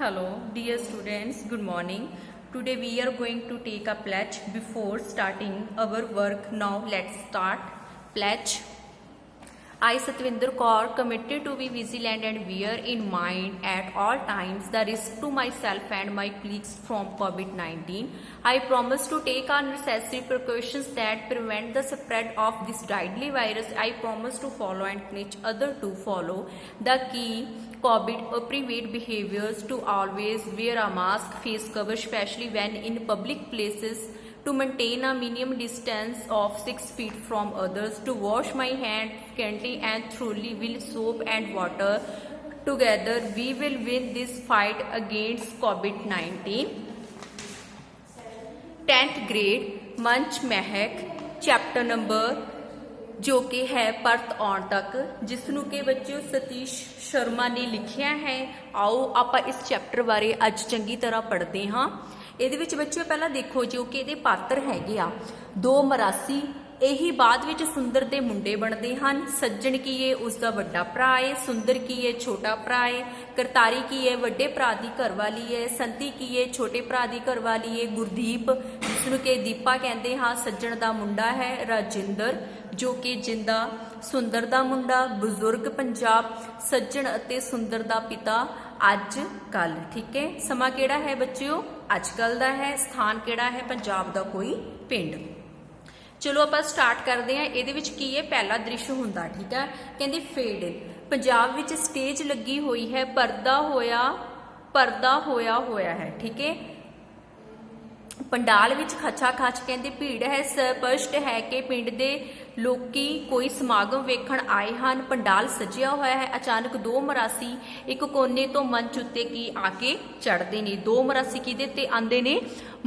Hello, dear students, good morning. Today we are going to take a pledge before starting our work. Now let's start. Pledge. I, Satwinder Kaur, committed to be vigilant and bear in mind at all times the risk to myself and my colleagues from COVID-19. I promise to take all necessary precautions that prevent the spread of this deadly virus. I promise to follow and encourage others to follow the key COVID prevent behaviors, to always wear a mask, face cover, especially when in public places, to maintain a minimum distance of 6 feet from others, to wash my hands frequently and thoroughly with soap and water. Together we will win this fight against COVID-19. 10th grade मंच महक chapter number जो कि है परत आउण तक, जिसनों के बच्चों सतीश शर्मा ने लिखिया है। आओ आपां इस चैप्टर बारे अज चंगी तरह पढ़ते हाँ। ਇਹਦੇ ਵਿੱਚ ਬੱਚਿਓ ਪਹਿਲਾਂ ਦੇਖੋ ਜੋ ਕਿ ਇਹਦੇ ਪਾਤਰ ਹੈਗੇ ਆ ਦੋ ਮਰਾਸੀ, ਇਹੀ ਬਾਅਦ ਵਿੱਚ ਸੁੰਦਰ ਦੇ ਮੁੰਡੇ ਬਣਦੇ ਹਨ। ਸੱਜਣ ਕੀ ਏ ਉਸ ਦਾ ਵੱਡਾ ਭਰਾ ਏ, ਸੁੰਦਰ ਕੀ ਏ ਛੋਟਾ ਭਰਾ ਏ, ਕਰਤਾਰੀ ਕੀ ਏ ਵੱਡੇ ਭਰਾ ਦੀ ਘਰਵਾਲੀ ਏ, ਸੰਤੀ ਕੀ ਏ ਛੋਟੇ ਭਰਾ ਦੀ ਘਰਵਾਲੀ ਏ, ਗੁਰਦੀਪ ਜਿਸਨੂੰ ਕਿ ਦੀਪਾ ਕਹਿੰਦੇ ਹਾਂ ਸੱਜਣ ਦਾ ਮੁੰਡਾ ਹੈ, ਰਾਜਿੰਦਰ ਜੋ ਕਿ ਜਿੰਦਾ ਸੁੰਦਰ ਦਾ ਮੁੰਡਾ, ਬਜ਼ੁਰਗ ਪੰਜਾਬ ਸੱਜਣ ਅਤੇ ਸੁੰਦਰ ਦਾ ਪਿਤਾ ਅੱਜ ਕੱਲ। ਠੀਕ ਹੈ, ਸਮਾਂ ਕਿਹੜਾ ਹੈ ਬੱਚਿਓ ਅੱਜ ਕੱਲ ਦਾ ਹੈ, ਸਥਾਨ ਕਿਹੜਾ ਹੈ ਪੰਜਾਬ ਦਾ ਕੋਈ ਪਿੰਡ। ਚਲੋ ਆਪਾਂ ਸਟਾਰਟ ਕਰਦੇ ਹਾਂ। ਇਹਦੇ ਵਿੱਚ ਕੀ ਹੈ ਪਹਿਲਾ ਦ੍ਰਿਸ਼ ਹੁੰਦਾ, ਠੀਕ ਹੈ, ਕਹਿੰਦੇ ਫੇਡ। ਪੰਜਾਬ ਵਿੱਚ ਸਟੇਜ ਲੱਗੀ ਹੋਈ ਹੈ, ਪਰਦਾ ਹੋਇਆ ਹੈ, ਠੀਕ ਹੈ। पंडाल विच खचा खच कहते भीड़ है, स्पष्ट है कि पिंड दे लोकी कोई समागम वेखण आए हैं। पंडाल सजिया होया है। अचानक दो मरासी एक कोने तो मंच उत्ते की आके चढ़ते ने। दो मरासी किहदे ते आंदे ने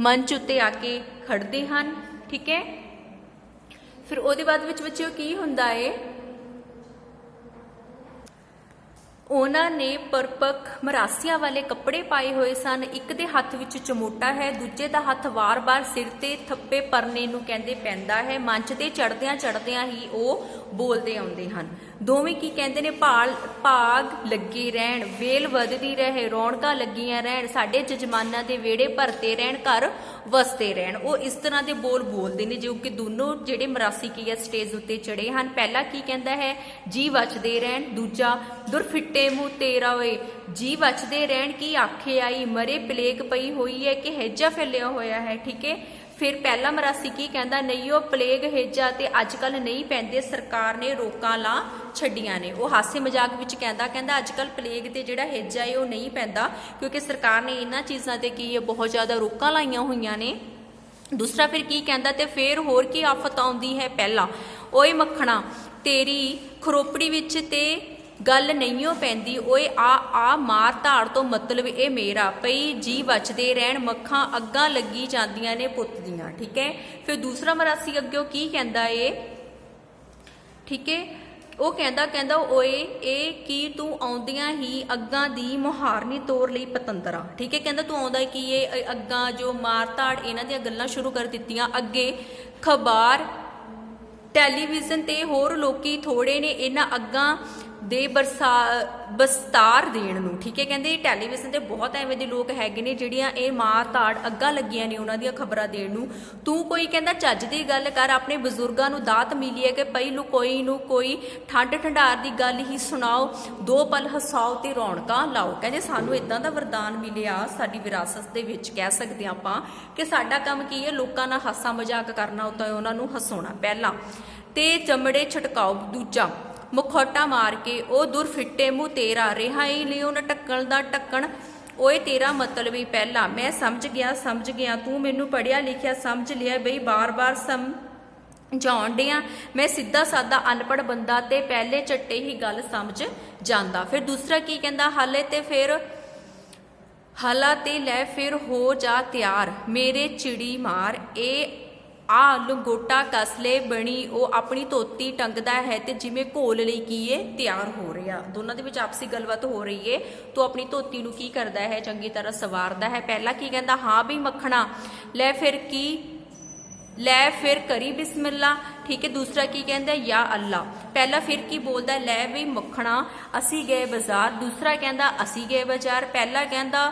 मंच उत्ते आके खड़ते हैं, ठीक है। फिर उहदे बाद विच बच्चों की हुंदा है, ਉਹਨਾਂ ਨੇ ਪਰਪਕ ਮਰਾਸੀਆਂ ਵਾਲੇ ਕੱਪੜੇ ਪਾਏ ਹੋਏ ਸਨ। ਇੱਕ ਦੇ ਹੱਥ ਵਿੱਚ ਚਮੋਟਾ ਹੈ, ਦੂਜੇ ਦਾ ਹੱਥ ਵਾਰ-ਵਾਰ ਸਿਰ ਤੇ ਥੱਪੇ ਪਰਨੇ ਨੂੰ ਕਹਿੰਦੇ ਪੈਂਦਾ ਹੈ। ਮੰਚ ਤੇ ਚੜਦਿਆਂ ਹੀ ਉਹ ਬੋਲਦੇ ਆਉਂਦੇ ਹਨ। ਦੋਵੇਂ ਕੀ ਕਹਿੰਦੇ ਨੇ, ਭਾਗ ਲੱਗੇ ਰਹਿਣ, ਵੇਲ ਵੱਧਦੀ ਰਹੇ, ਰੌਣਕਾਂ ਲੱਗੀਆਂ ਰਹਿਣ, ਸਾਡੇ ਜਜਮਾਨਾਂ ਦੇ ਵਿਹੜੇ ਭਰਤੇ ਰਹਿਣ, ਘਰ ਵਸਦੇ ਰਹਿਣ। ਉਹ ਇਸ ਤਰ੍ਹਾਂ ਦੇ ਬੋਲ ਬੋਲਦੇ ਨੇ ਜੋ ਕਿ ਦੋਨੋਂ ਜਿਹੜੇ ਮਰਾਸੀ ਕੀ ਹੈ ਸਟੇਜ ਉੱਤੇ ਚੜੇ ਹਨ। ਪਹਿਲਾ ਕੀ ਕਹਿੰਦਾ ਹੈ, ਜੀ ਬਚਦੇ ਰਹਿਣ। ਦੂਜਾ, ਦੁਰਫਿੱਟੇ ਮੂੰਹ ਤੇਰਾ ਓਏ, ਜੀ ਬਚਦੇ ਰਹਿਣ ਕੀ ਆਖੇ ਆਈ, ਮਰੇ ਪਲੇਗ ਪਈ ਹੋਈ ਹੈ ਕਿ ਹੈਜਾ ਫੈਲਿਆ ਹੋਇਆ ਹੈ, ਠੀਕ ਹੈ। ਫਿਰ ਪਹਿਲਾ ਮਰਾਸੀ ਕੀ ਕਹਿੰਦਾ, ਨਹੀਂ ਉਹ ਪਲੇਗ ਹੇਜਾ ਤੇ ਅੱਜ ਕੱਲ ਨਹੀਂ ਪੈਂਦੇ, ਸਰਕਾਰ ਨੇ ਰੋਕਾਂ ਲਾ ਛੱਡੀਆਂ ਨੇ। ਉਹ ਹਾਸੇ ਮਜ਼ਾਕ ਵਿੱਚ ਕਹਿੰਦਾ ਅੱਜ ਕੱਲ ਪਲੇਗ ਤੇ ਜਿਹੜਾ ਹੇਜਾ ਹੈ ਉਹ ਨਹੀਂ ਪੈਂਦਾ ਕਿਉਂਕਿ ਸਰਕਾਰ ਨੇ ਇਹਨਾਂ ਚੀਜ਼ਾਂ ਤੇ ਕੀ ਹੈ ਬਹੁਤ ਜ਼ਿਆਦਾ ਰੋਕਾਂ ਲਾਈਆਂ ਹੋਈਆਂ ਨੇ। ਦੂਸਰਾ ਫਿਰ ਕੀ ਕਹਿੰਦਾ, ਤੇ ਫਿਰ ਹੋਰ ਕੀ ਆਫਤ ਆਉਂਦੀ ਹੈ, ਪਹਿਲਾ ਓਏ ਮੱਖਣਾ ਤੇਰੀ ਖਰੋਪੜੀ ਵਿੱਚ ਤੇ ਗੱਲ ਨਹੀਂ ਓ ਪੈਂਦੀ, ਓਏ ਆ ਮਾਰ ਧਾੜ ਤੋਂ ਮਤਲਬ ਇਹ ਮੇਰਾ, ਪਈ ਜੀ ਬਚਦੇ ਰਹਿਣ, ਮੱਖਾਂ ਅੱਗਾਂ ਲੱਗੀ ਜਾਂਦੀਆਂ ਨੇ ਪੁੱਤ ਦੀਆਂ, ਠੀਕ ਹੈ। ਫਿਰ ਦੂਸਰਾ ਮਰਾਸੀ ਅੱਗੇ ਕੀ ਕਹਿੰਦਾ ਏ, ਠੀਕ ਹੈ, ਉਹ ਕਹਿੰਦਾ ਓਏ ਇਹ ਕੀ ਤੂੰ ਆਉਂਦਿਆਂ ਹੀ ਅੱਗਾਂ ਦੀ ਮੁਹਾਰਨੀ ਤੋਰ ਲਈ ਪਤੰਦਰਾ, ਠੀਕ ਹੈ। ਕਹਿੰਦਾ ਤੂੰ ਆਉਂਦਾ ਕੀ ਇਹ ਅੱਗਾਂ ਜੋ ਮਾਰ ਧਾੜ ਇਹਨਾਂ ਦੀਆਂ ਗੱਲਾਂ ਸ਼ੁਰੂ ਕਰ ਦਿੱਤੀਆਂ। ਅੱਗੇ ਖਬਰ ਟੈਲੀਵਿਜ਼ਨ ਤੇ ਹੋਰ ਲੋਕੀ ਥੋੜੇ ਨੇ ਇਹਨਾਂ ਅੱਗਾਂ ਦੇ ਬਸਤਾਰ ਦੇਣ ਨੂੰ, ਠੀਕ ਹੈ। ਕਹਿੰਦੇ ਟੈਲੀਵਿਜ਼ਨ ਤੇ ਬਹੁਤ ਐਵੇਂ ਦੇ ਲੋਕ ਹੈਗੇ ਨੇ ਜਿਹੜੀਆਂ ਇਹ ਮਾਰ ਧਾੜ ਅੱਗਾਂ ਲੱਗੀਆਂ ਨੇ ਉਹਨਾਂ ਦੀਆਂ ਖਬਰਾਂ ਦੇਣ ਨੂੰ। ਤੂੰ ਕੋਈ ਕਹਿੰਦਾ ਚੱਜ ਦੀ ਗੱਲ ਕਰ, ਆਪਣੇ ਬਜ਼ੁਰਗਾਂ ਨੂੰ ਦਾਤ ਮਿਲੀ ਹੈ ਕਿ ਪਈ ਕੋਈ ਨੂੰ ਕੋਈ ਠੰਡ ਠੰਡਾਰ ਦੀ ਗੱਲ ਹੀ ਸੁਣਾਓ, ਦੋ ਪਲ ਹਸਾਓ ਤੇ ਰੌਣਕਾਂ ਲਾਓ। ਕਹਿੰਦੇ ਸਾਨੂੰ ਇਦਾਂ ਦਾ ਵਰਦਾਨ ਮਿਲਿਆ ਸਾਡੀ ਵਿਰਾਸਤ ਦੇ ਵਿੱਚ, ਕਹਿ ਸਕਦੇ ਆਪਾਂ ਕਿ ਸਾਡਾ ਕੰਮ ਕੀ ਹੈ, ਲੋਕਾਂ ਨਾਲ ਹਾਸਾ ਮਜ਼ਾਕ ਕਰਨਾ, ਉੱਤੇ ਉਹਨਾਂ ਨੂੰ ਹਸਾਉਣਾ ਪਹਿਲਾਂ, ਤੇ ਚਮੜੇ ਛਟਕਾਓ ਦੂਜਾ, ਮੁਖੌਟਾ ਮਾਰ ਕੇ ਉਹ ਦੁਰਫਿੱਟੇ ਮੂੰਹ ਤੇਰਾ, ਰਿਹਾਈ ਲਿਓ ਨਾ ਢੱਕਣ ਦਾ ਢੱਕਣ, ਓਏ ਤੇਰਾ ਮਤਲਬ ਹੀ ਪਹਿਲਾ, ਮੈਂ ਸਮਝ ਗਿਆ ਤੂੰ ਮੈਨੂੰ ਪੜ੍ਹਿਆ ਲਿਖਿਆ ਸਮਝ ਲਿਆ ਬਈ, ਬਾਰ-ਬਾਰ ਸਮਝਾਉਣ ਡਿਆ ਮੈਂ ਸਿੱਧਾ ਸਾਦਾ ਅਨਪੜ੍ਹ ਬੰਦਾ ਤੇ ਪਹਿਲੇ ਝੱਟੇ ਹੀ ਗੱਲ ਸਮਝ ਜਾਂਦਾ। ਫਿਰ ਦੂਸਰਾ ਕੀ ਕਹਿੰਦਾ, ਹਾਲਾ ਤੇ ਲੈ ਫਿਰ ਹੋ ਜਾ ਤਿਆਰ, ਮੇਰੇ ਚਿੜੀ ਮਾਰ, ਇਹ ਆ ਲੰਗੋਟਾ ਕਸਲੇ ਬਣੀ, ਉਹ ਆਪਣੀ ਧੋਤੀ ਟੰਗਦਾ ਹੈ ਤੇ ਜਿਵੇਂ ਘੋਲ ਲਈ ਕੀ ਹੈ ਤਿਆਰ ਹੋ ਰਿਹਾ। ਦੋਨਾਂ ਦੇ ਵਿੱਚ ਆਪਸੀ ਗੱਲਬਾਤ ਹੋ ਰਹੀ ਹੈ। ਤੋ ਆਪਣੀ ਧੋਤੀ ਨੂੰ ਕੀ ਕਰਦਾ ਹੈ, ਚੰਗੀ ਤਰ੍ਹਾਂ ਸਵਾਰਦਾ ਹੈ। ਪਹਿਲਾ ਕੀ ਕਹਿੰਦਾ, ਹਾਂ ਵੀ ਮੱਖਣਾ ਲੈ ਫਿਰ ਕੀ लै फिर करी बिस्मिल्ला, ठीक है। दूसरा की कहता या अल्लाह। पहला फिर की बोलता लै भी मखना असी गए बाजार, दूसरा कहता असी गए बाजार। पहला कहता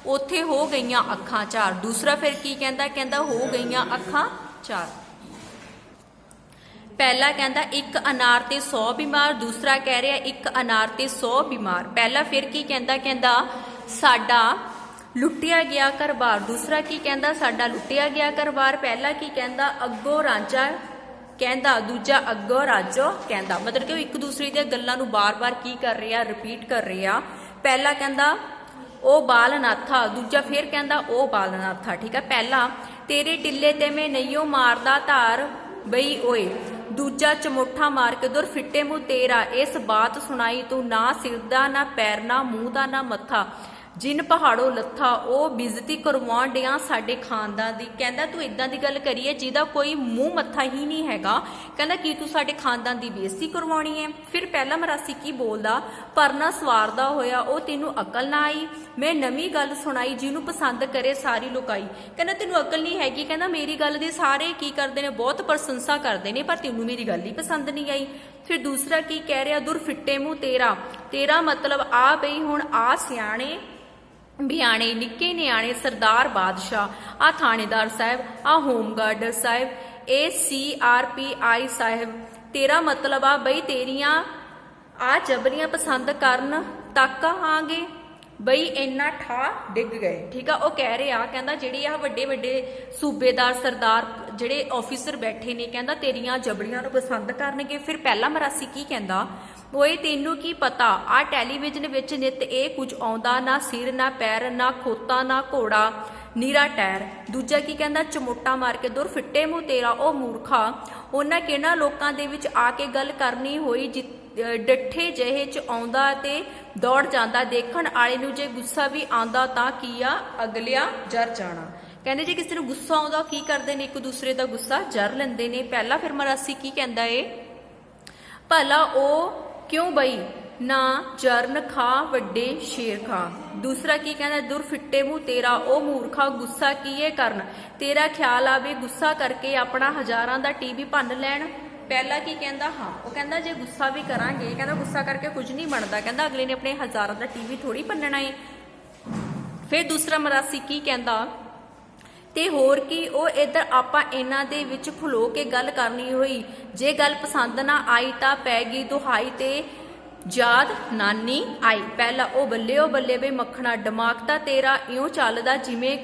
उत्थे हो गईयां अखां चार, दूसरा फिर की कहता हो गईयां अखां चार। पहला कहता एक अनार ते 100 बीमार, दूसरा कह रहा एक अनार ते 100 बीमार। पहला फिर की कहता साडा लुटिया गया घरबार, दूसरा की कहता साडा लुटिया गया घरबार। पहला की कहता अगो रांझा कहता, दूजा अगो राजो कहता। मतलब कि एक दूसरे दी गल्लां नूं बार बार की कर रहे आ, रिपीट कर रहे आ। पहला कहता ओ बालनाथा, दूजा फिर कहता ओ बालनाथा, ठीक है। पहला तेरे टिल्ले ते मैं नईओ मारदा धार बई ओए, दूजा चमोठा मार के दुर फिट्टे मुँह तेरा, इस बात सुनाई तू ना सिर दा ना पैर ना मूँह दा ना मत्था, जिन पहाड़ों लत्था ओ बेइज्जती करवाउण डिया साडे खानदान दी। कहंदा तू इदां दी गल करी है जिहदा कोई मूँह मत्था ही नहीं हैगा, कहंदा की तू साडे खानदान दी बेइज्जती करवाउणी है। फिर पहला मरासी की बोलदा परना सवारदा होया ओ तैनूं अकल ना आई, मैं नवीं गल सुनाई जिन्हों पसंद करे सारी लुकाई। कहना तैनूं अकल नहीं हैगी, कहना मेरी गल दी सारे की करते हैं बहुत प्रशंसा करते हैं पर तैनूं मेरी गल ही पसंद नहीं आई। फिर दूसरा की कह रहा दुर फिट्टे मूँह तेरा, तेरा मतलब आ बई हुण आ सियाणे बियाणे निक्के न्याणे सरदार बादशाह, आ थानेदार साहब, आ होमगार्डर साहब, ए CRPI साहब। तेरा मतलब आ बई तेरिया आ जबरियां पसंद करन तक आंगे बई इन्ना ठा डिग गए, ठीक है। वह कह रहे आ कहता जिहड़े आ वड्डे वड्डे सूबेदार सरदार जिहड़े ऑफिसर बैठे ने कहता तेरिया जबड़ियां नूं पसंद करनगे। फिर पहला मरासी की कहता ओए तैनूं की पता आ टैलीविजन विच नित ये कुछ आउंदा, ना सिर ना पैर ना खोता ना घोड़ा नीरा टैर। दूजा की कहता चमोटा मार के दुर फिट्टे मूँह तेरा ओ मूर्खा, उन्हां किहड़ा लोकां दे विच आके गल करनी होई डठे जहे च आउंदा ते दौड़ जांदा, देखण आले नूं जे गुस्सा भी आंदा तां की आ अगलिया जर जाना। कहंदे जे किसी नूं गुस्सा आउंदा की करदे ने एक दूसरे दा गुस्सा जर लैंदे ने। पहला फिर मरासी की कहंदा है भला ओ क्यों बई ना जरन खा वड्डे शेर खा। दूसरा की कहना दुर फिट्टे मूँह तेरा ओ मूर्खा, गुस्सा की है करन, तेरा ख्याल आवे गुस्सा करके अपना हजारां दा टीवी भन्न लैण। पहला की कहता हाँ वो कहता जे गुस्सा भी करांगे कहता गुस्सा करके कुछ नहीं बनता, कहता अगले ने अपने हजारां दा टीवी थोड़ी भन्नना है। फिर दूसरा मरासी की कहता ते होर की ओ इधर आपां इन्हां दे विच खलो के गल करनी होई, जे गल पसंद ना आई तां पैगी दुहाई ते याद नानी आई। पहला ओ बल्ले वे मखना दिमाग तां तेरा इउं चलदा जिवें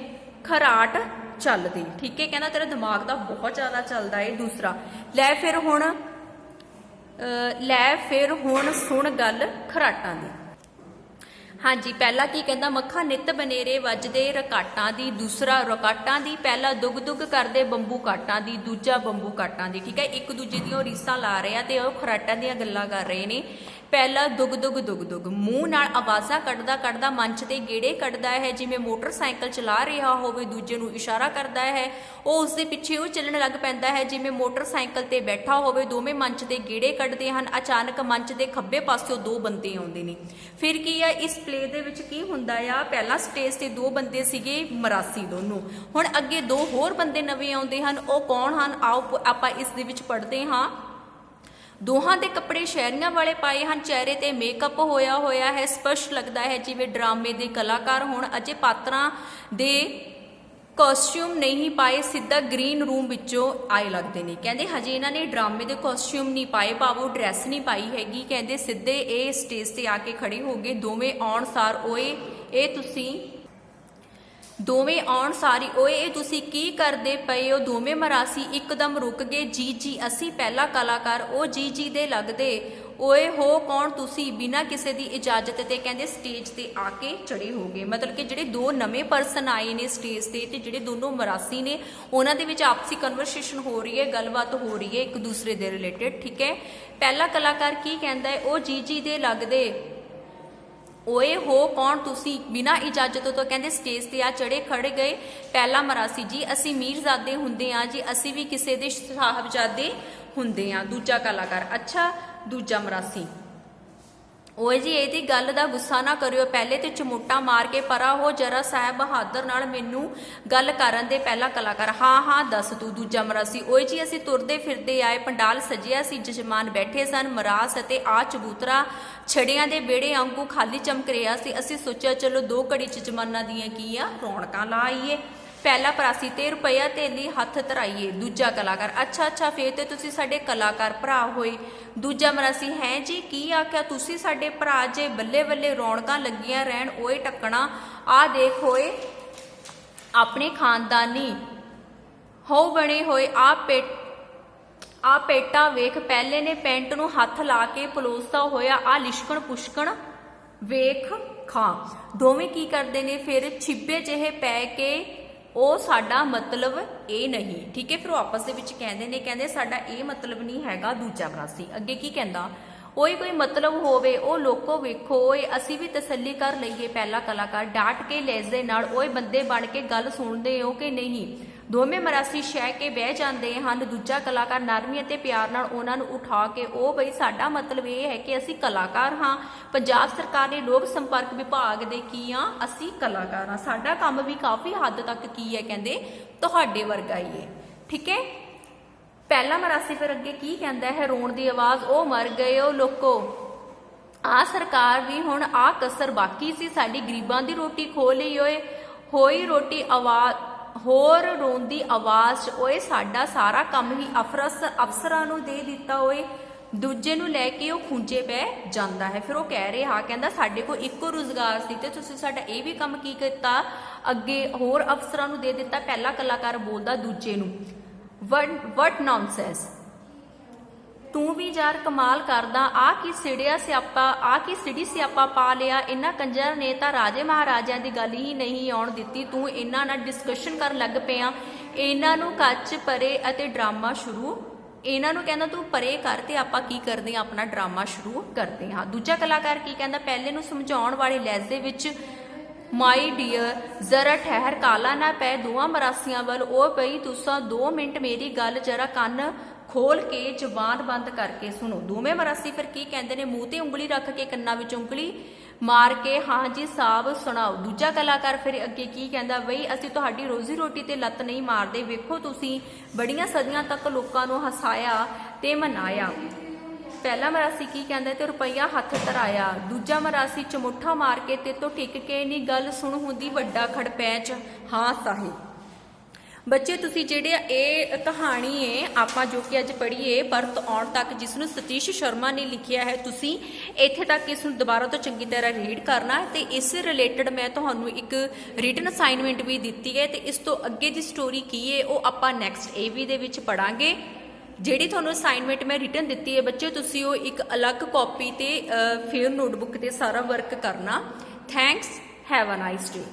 खराट चलदी, ठीक है। कहना तेरा दिमाग तो बहुत ज़्यादा चलता है। दूसरा लै फिर हुण सुन गल खराटां दी। हाँ जी पहला की कहता मक्खा नित बनेरे वजदे रकाटां दी, दूसरा रकाटां दी। पहला दुग दुग करदे बंबू काटां दी, दूजा बंबू काटां दी, ठीक है। एक दूजे दी रीसां ला रहे हैं तो खराटां दीयां गल्लां कर रहे ने। पहला दुग दुग दुग दुग मूँह नाल आवाज़ां कढ़दा कढ़दा मंच ते गेड़े कढ़दा है जिवें मोटरसाइकिल चला रहा होवे, दूजे नूं इशारा करदा है, वो उसके पिछे वो चलण लग पैंदा है जिवें मोटरसाइकिल ते बैठा होवे। दोवें मंच ते गेड़े कढ़दे हन। अचानक मंच के खब्बे पासों दो बंदे आउंदे ने। फिर की है इस प्ले दे विच की हुंदा आ, पहला स्टेज ते दो बंदे सीगे मरासी दोनों, हुण अगे दो होर बंदे नवे आउंदे हन। वो कौन हन आओ आपां इस दे विच पढ़दे हां। दोहां दे कपड़े शहरियां वाले पाए हैं, चेहरे ते मेकअप होया है, स्पष्ट लगता है जिवें ड्रामे दे कलाकार होण। अजे पात्रां दे कॉस्ट्यूम नहीं पाए, सीधा ग्रीन रूम विचों आए लगते हैं। कहते हजे इन्होंने ड्रामे के कॉस्ट्यूम नहीं पाए, भावों ड्रैस नहीं पाई हैगी, कहते सीधे ये स्टेज से आके खड़े हो गए। दोवें आउण सार ओए ये तुसी दोवें आउण सारी ओए ये तुसी की करदे पए हो। दोवें मरासी एकदम रुक गए। जी जी असी पहला कलाकार, ओ जी जी दे लगदे। ओए हो कौन तुसी, बिना किसी की इजाजत ते कहते स्टेज ते आके चढ़े हो गए। मतलब कि जिहड़े दो नवें परसन आए ने स्टेज ते जिहड़े दोनों मरासी ने उन्हां दे विच आपसी कन्वरसेशन हो रही है, गलबात हो रही है एक दूसरे दे रिलेटेड, ठीक है। पहला कलाकार की कहता है ओ जी जी दे लगदे। ओए हो कौन तुसी, बिना इजाजत तो कहते स्टेज ते आ चढ़े खड़े गए। पहला मरासी जी असी मीरजादे हुंदे आ जी, असी भी किसी दे साहबजादे हुंदे आ। दूजा कलाकार अच्छा दूजा मरासी ਓਏ ਜੀ ਇਹਦੀ ਗੱਲ ਦਾ ਗੁੱਸਾ ਨਾ ਕਰਿਓ, ਪਹਿਲੇ ਤੇ ਚਮੋਟਾ ਮਾਰ ਕੇ ਪਰਾ ਹੋ ਜਰਾ, ਸਾਹਿਬ ਬਹਾਦਰ ਨਾਲ ਮੈਨੂੰ ਗੱਲ ਕਰਨ ਦੇ। ਪਹਿਲਾ ਕਲਾਕਾਰ ਹਾਂ ਹਾਂ ਦੱਸ ਤੂੰ। ਦੂਜਾ ਮਰਾਸੀ ਓਏ ਜੀ ਅਸੀਂ ਤੁਰਦੇ ਫਿਰਦੇ ਆਏ, ਪੰਡਾਲ ਸਜਿਆ ਸੀ, ਜਜਮਾਨ ਬੈਠੇ ਸਨ, ਮਰਾਸ ਅਤੇ ਆ ਚਬੂਤਰਾ ਛੜਿਆਂ ਦੇ ਵਿਹੜੇ ਵਾਂਗੂ ਖਾਲੀ ਚਮਕ ਰਿਹਾ ਸੀ। ਅਸੀਂ ਸੋਚਿਆ ਚਲੋ 2 ਘੜੀ ਜਜਮਾਨਾਂ ਦੀਆਂ ਕੀ ਆ ਰੌਣਕਾਂ ਲਾ ਆਈਏ। ਪਹਿਲਾ ਪ੍ਰਾਸੀ ਤੇ ਰੁਪਈਆ ਧੇਲੀ ਹੱਥ ਧਰਾਈਏ। ਦੂਜਾ ਕਲਾਕਾਰ ਅੱਛਾ ਅੱਛਾ ਫੇਰ ਤੇ ਤੁਸੀਂ ਸਾਡੇ ਕਲਾਕਾਰ ਭਰਾ ਹੋਏ। ਦੂਜਾ ਮਰਾਸੀ ਹੈ ਜੀ ਕੀ ਆਖਿਆ ਤੁਸੀਂ ਸਾਡੇ ਭਰਾ ਜੇ, ਬੱਲੇ ਬੱਲੇ ਰੌਣਕਾਂ ਲੱਗੀਆਂ ਰਹਿਣ। ਓਏ ਟੱਕਣਾ ਆ ਦੇਖ ਹੋਏ ਆਪਣੇ ਖਾਨਦਾਨੀ ਹੋ ਬਣੇ ਹੋਏ ਆ ਪੇਟਾ ਵੇਖ। ਪਹਿਲੇ ਨੇ ਪੈਂਟ ਨੂੰ ਹੱਥ ਲਾ ਕੇ ਪਲੋਸਦਾ ਹੋਇਆ ਆ ਲਿਸ਼ਕਣ ਪੁਸ਼ਕਣ ਵੇਖ ਖਾਂ। ਦੋਵੇਂ ਕੀ ਕਰਦੇ ਨੇ ਫਿਰ ਛਿੱਬੇ ਜਿਹੇ ਪੈ ਕੇ ਉਹ ਸਾਡਾ ਮਤਲਬ ਇਹ ਨਹੀਂ। ਠੀਕ ਹੈ, ਫਿਰ ਉਹ ਆਪਸ ਦੇ ਵਿੱਚ ਕਹਿੰਦੇ ਨੇ, ਕਹਿੰਦੇ ਸਾਡਾ ਇਹ ਮਤਲਬ ਨਹੀਂ ਹੈਗਾ। ਦੂਜਾ ਮਰਾਸੀ ਅੱਗੇ ਕੀ ਕਹਿੰਦਾ ਓਏ ਕੋਈ ਮਤਲਬ ਹੋਵੇ ਉਹ ਲੋਕੋ ਵੇਖੋ, ਓਏ ਅਸੀਂ ਵੀ ਤਸੱਲੀ ਕਰ ਲਈਏ। ਪਹਿਲਾ ਕਲਾਕਾਰ ਡਾਂਟ ਕੇ ਲਹਿਜ਼ੇ ਨਾਲ ਓਏ ਬੰਦੇ ਬਣ ਕੇ ਗੱਲ ਸੁਣਦੇ ਹੋ ਕਿ ਨਹੀਂ। ਦੋਵੇਂ ਮਰਾਸੀ ਸ਼ਹਿ ਕੇ ਬਹਿ ਜਾਂਦੇ ਹਨ। ਦੂਜਾ ਕਲਾਕਾਰ ਨਰਮੀ ਅਤੇ ਪਿਆਰ ਨਾਲ ਉਹਨਾਂ ਨੂੰ ਉਠਾ ਕੇ ਉਹ ਬਈ ਸਾਡਾ ਮਤਲਬ ਇਹ ਹੈ ਕਿ ਅਸੀਂ ਕਲਾਕਾਰ ਹਾਂ, ਪੰਜਾਬ ਸਰਕਾਰ ਦੇ ਲੋਕ ਸੰਪਰਕ ਵਿਭਾਗ ਦੇ ਕੀ ਆ, ਅਸੀਂ ਕਲਾਕਾਰ ਹਾਂ, ਸਾਡਾ ਕੰਮ ਵੀ ਕਾਫੀ ਹੱਦ ਤੱਕ ਕੀ ਹੈ ਕਹਿੰਦੇ ਤੁਹਾਡੇ ਵਰਗਾ ਹੀ ਹੈ। ਠੀਕ ਹੈ, ਪਹਿਲਾ ਮਰਾਸੀ ਫਿਰ ਅੱਗੇ ਕੀ ਕਹਿੰਦਾ ਹੈ ਰੋਣ ਦੀ ਆਵਾਜ਼ ਉਹ ਮਰ ਗਏ ਉਹ ਲੋਕੋ, ਆ ਸਰਕਾਰ ਵੀ ਹੁਣ ਆ ਕਸਰ ਬਾਕੀ ਸੀ, ਸਾਡੀ ਗਰੀਬਾਂ ਦੀ ਰੋਟੀ ਖੋ ਲਈ ਓਏ। ਹੋਈ ਰੋਟੀ ਆਵਾਜ਼ ਹੋਰ ਰੋਂਦੀ ਆਵਾਜ਼ ਓਏ ਸਾਡਾ ਸਾਰਾ ਕੰਮ ਹੀ ਅਫਸਰਾਂ ਨੂੰ ਦੇ ਦਿੱਤਾ ਓਏ। ਦੂਜੇ ਨੂੰ ਲੈ ਕੇ ਉਹ ਖੂੰਜੇ ਪੈ ਜਾਂਦਾ ਹੈ। ਫਿਰ ਉਹ ਕਹਿ ਰਿਹਾ ਕਹਿੰਦਾ ਸਾਡੇ ਕੋਲ ਇੱਕੋ ਰੁਜ਼ਗਾਰ ਸੀ ਤੇ ਤੁਸੀਂ ਸਾਡਾ ਇਹ ਵੀ ਕੰਮ ਕੀ ਕੀਤਾ ਅੱਗੇ ਹੋਰ ਅਫਸਰਾਂ ਨੂੰ ਦੇ ਦਿੱਤਾ। ਪਹਿਲਾ ਕਲਾਕਾਰ ਬੋਲਦਾ ਦੂਜੇ ਨੂੰ ਵਟ ਨੌਨਸੈਂਸ, ਤੂੰ ਵੀ ਯਾਰ ਕਮਾਲ ਕਰਦਾ, ਆ ਕੀ ਸਿੜੀ ਸਿਆਪਾ ਪਾ ਲਿਆ। ਇਹਨਾਂ ਕੰਜਰ ਨੇ ਤਾਂ ਰਾਜੇ ਮਹਾਰਾਜਿਆਂ ਦੀ ਗੱਲ ਹੀ ਨਹੀਂ ਆਉਣ ਦਿੱਤੀ, ਤੂੰ ਇਹਨਾਂ ਨਾਲ ਡਿਸਕਸ਼ਨ ਕਰਨ ਲੱਗ ਪਿਆ। ਇਹਨਾਂ ਨੂੰ ਕੱਚ ਪਰੇ ਅਤੇ ਡਰਾਮਾ ਸ਼ੁਰੂ, ਇਹਨਾਂ ਨੂੰ ਕਹਿੰਦਾ ਤੂੰ ਪਰੇ ਕਰ ਤੇ ਆਪਾਂ ਕੀ ਕਰਦੇ ਹਾਂ ਆਪਣਾ ਡਰਾਮਾ ਸ਼ੁਰੂ ਕਰਦੇ ਹਾਂ। ਦੂਜਾ ਕਲਾਕਾਰ ਕੀ ਕਹਿੰਦਾ ਪਹਿਲੇ ਨੂੰ ਸਮਝਾਉਣ ਵਾਲੇ ਲਹਿਜ਼ੇ ਵਿੱਚ ਮਾਈ ਡੀਅਰ ਜ਼ਰਾ ਠਹਿਰ, ਕਾਲਾ ਨਾ ਪੈ ਦੋਵਾਂ ਮਰਾਸੀਆਂ ਵੱਲ। ਉਹ ਪਈ ਤੁਸਾਂ 2 ਮਿੰਟ ਮੇਰੀ ਗੱਲ ਜਰਾ ਕੰਨ ਖੋਲ ਕੇ ਜ਼ੁਬਾਨ ਬੰਦ ਕਰਕੇ ਸੁਣੋ। ਦੋਵੇਂ ਮਰਾਸੀ ਫਿਰ ਕੀ ਕਹਿੰਦੇ ਨੇ ਮੂੰਹ ਤੇ ਉਂਗਲੀ ਰੱਖ ਕੇ ਕੰਨਾਂ ਵਿੱਚ ਉਂਗਲੀ ਮਾਰ ਕੇ ਹਾਂ ਜੀ ਸਾਬ ਸੁਣਾਓ। ਦੂਜਾ ਕਲਾਕਾਰ ਫਿਰ ਅੱਗੇ ਕੀ ਕਹਿੰਦਾ ਬਈ ਅਸੀਂ ਤੁਹਾਡੀ ਰੋਜ਼ੀ ਰੋਟੀ ਤੇ ਲੱਤ ਨਹੀਂ ਮਾਰਦੇ, ਵੇਖੋ ਤੁਸੀਂ ਬੜੀਆਂ ਸਦੀਆਂ ਤੱਕ ਲੋਕਾਂ ਨੂੰ ਹਸਾਇਆ ਤੇ ਮਨਾਇਆ। ਪਹਿਲਾ ਮਰਾਸੀ ਕੀ ਕਹਿੰਦਾ ਤੇ ਰੁਪਈਆ ਹੱਥ ਧਰਾਇਆ। ਦੂਜਾ ਮਰਾਸੀ ਚਮੁੱਠਾ ਮਾਰ ਕੇ ਤੇ ਤੋਂ ਟਿਕ ਕੇ ਨਹੀਂ ਗੱਲ ਸੁਣ ਹੁੰਦੀ ਵੱਡਾ ਖੜਪੈਚ। ਹਾਂ ਸਾਹਿਬ ਬੱਚੇ ਤੁਸੀਂ ਜਿਹੜੇ ਇਹ ਕਹਾਣੀ ਹੈ ਆਪਾਂ ਜੋ ਕਿ ਅੱਜ ਪੜ੍ਹੀਏ ਪਰਤ ਆਉਣ ਤੱਕ, ਜਿਸ ਨੂੰ ਸਤੀਸ਼ ਸ਼ਰਮਾ ਨੇ ਲਿਖਿਆ ਹੈ, ਤੁਸੀਂ ਇੱਥੇ ਤੱਕ ਇਸ ਨੂੰ ਦੁਬਾਰਾ ਤੋਂ ਚੰਗੀ ਤਰ੍ਹਾਂ ਰੀਡ ਕਰਨਾ ਤੇ ਇਸ ਰਿਲੇਟਡ ਮੈਂ ਤੁਹਾਨੂੰ ਇੱਕ ਰਿਟਨ ਅਸਾਈਨਮੈਂਟ ਵੀ ਦਿੱਤੀ ਹੈ ਤੇ ਇਸ ਤੋਂ ਅੱਗੇ ਦੀ ਸਟੋਰੀ ਕੀ ਹੈ ਉਹ ਆਪਾਂ ਨੈਕਸਟ ਏਵੀ ਦੇ ਵਿੱਚ ਪੜਾਂਗੇ। ਜਿਹੜੀ ਤੁਹਾਨੂੰ ਅਸਾਈਨਮੈਂਟ ਮੈਂ ਰਿਟਨ ਦਿੱਤੀ ਹੈ ਬੱਚੇ ਤੁਸੀਂ ਉਹ ਇੱਕ ਅਲੱਗ ਕਾਪੀ ਤੇ ਫਿਰ ਨੋਟਬੁੱਕ ਤੇ ਸਾਰਾ ਵਰਕ ਕਰਨਾ। Thanks, have a nice day.